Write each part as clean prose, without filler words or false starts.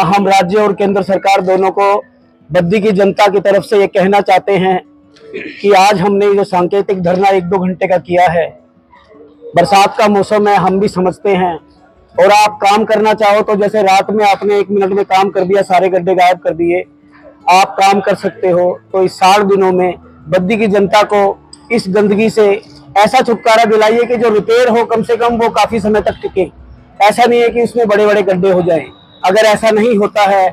हम राज्य और केंद्र सरकार दोनों को बद्दी की जनता की तरफ से ये कहना चाहते हैं कि आज हमने जो सांकेतिक धरना 1-2 घंटे का किया है, बरसात का मौसम है, हम भी समझते हैं। और आप काम करना चाहो तो जैसे रात में आपने 1 मिनट में काम कर दिया, सारे गड्ढे गायब कर दिए, आप काम कर सकते हो। तो इस 60 दिनों में बद्दी की जनता को इस गंदगी से ऐसा छुटकारा दिलाइए कि जो रिपेयर हो कम से कम वो काफी समय तक टिके। ऐसा नहीं है कि उसमें बड़े बड़े गड्ढे हो जाएं। अगर ऐसा नहीं होता है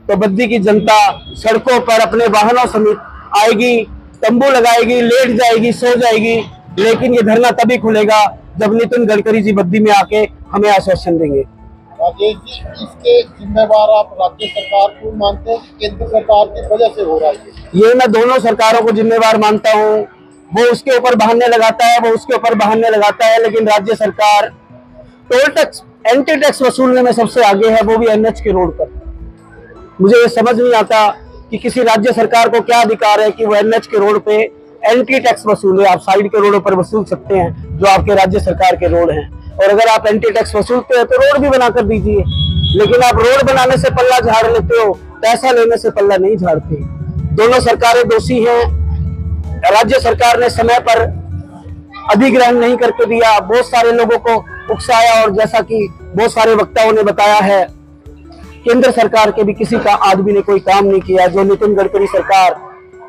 तो बद्दी की जनता सड़कों पर अपने वाहनों समेत आएगी, तंबू लगाएगी, लेट जाएगी, सो जाएगी। लेकिन ये धरना तभी खुलेगा जब नितिन गडकरी जी बद्दी में आके हमें आश्वासन देंगे। राजेश जी, इसके जिम्मेवार आप राज्य सरकार को मानते हैं कि केंद्र सरकार की वजह से हो रहा है? ये मैं दोनों सरकारों को जिम्मेवार मानता हूँ। वो उसके ऊपर बहाने लगाता है, वो उसके ऊपर बहाने लगाता है, लेकिन राज्य सरकार टोल टैक्स, एंटी टैक्स वसूलने में सबसे आगे है, वो भी एनएच के रोड पर। मुझे ये समझ नहीं आता कि किसी राज्य सरकार को क्या अधिकार है कि वो एनएच के रोड पे एंटी टैक्स वसूले। आप साइड के रोडों पर वसूल सकते हैं जो आपके राज्य सरकार के रोड हैं, और अगर आप एंटी टैक्स वसूलते हैं तो रोड भी बना कर दीजिए। लेकिन आप रोड बनाने से पल्ला झाड़ लेते हो, पैसा लेने से पल्ला नहीं झाड़ते। दोनों सरकारें दोषी हैं। राज्य सरकार ने समय पर अधिग्रहण नहीं करके दिया, बहुत सारे लोगों को उकसाया, और जैसा कि बहुत सारे वक्ताओं ने बताया है, केंद्र सरकार के भी किसी का आदमी ने कोई काम नहीं किया। जो नितिन गडकरी सरकार,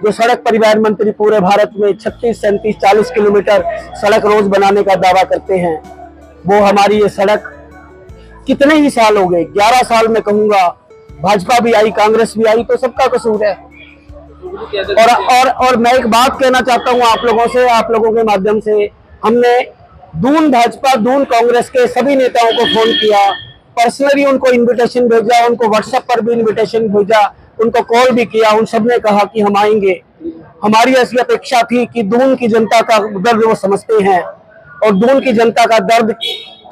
जो सड़क परिवहन मंत्री पूरे भारत में 36, 37, 40 किलोमीटर सड़क रोज बनाने का दावा करते हैं, वो हमारी ये सड़क कितने ही साल हो गए, 11 साल में कहूंगा, भाजपा भी आई, कांग्रेस भी आई, तो सबका कसूर है। और मैं एक बात कहना चाहता हूं आप लोगों से, आप लोगों के माध्यम से, हमने दून भाजपा, दून कांग्रेस के सभी नेताओं को फोन किया, पर्सनली उनको इनविटेशन भेजा, उनको व्हाट्सएप पर भी इनविटेशन भेजा, उनको कॉल भी किया। उन सब ने कहा कि हम आएंगे। हमारी ऐसी अपेक्षा थी कि दून की जनता का दर्द वो समझते हैं, और दून की जनता का दर्द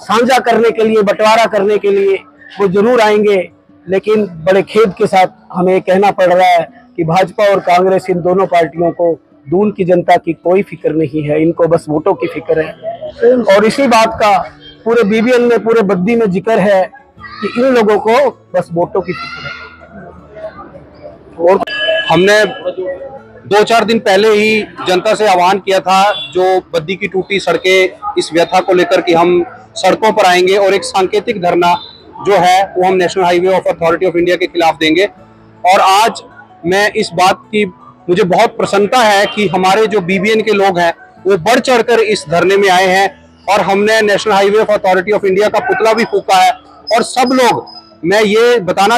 साझा करने के लिए, बंटवारा करने के लिए वो जरूर आएंगे। लेकिन बड़े खेद के साथ हमें कहना पड़ रहा है कि भाजपा और कांग्रेस, इन दोनों पार्टियों को दून की जनता की कोई फिक्र नहीं है, इनको बस वोटों की फिक्र है। और इसी बात का पूरे बीबीएन में, पूरे बद्दी में जिक्र है कि इन लोगों को बस वोटों की फिक्र है। और हमने 2-4 दिन पहले ही जनता से आह्वान किया था, जो बद्दी की टूटी सड़कें, इस व्यथा को लेकर कि हम सड़कों पर आएंगे और एक सांकेतिक धरना जो है वो हम national highway of authority of India के खिलाफ देंगे। और आज मैं इस बात की, मुझे बहुत प्रसन्नता है कि हमारे जो बीबीएन के लोग हैं वो बढ़ चढ़कर इस धरने में आए हैं, और हमने national highway of authority of India का पुतला भी फूंका है। और सब लोग, मैं ये बताना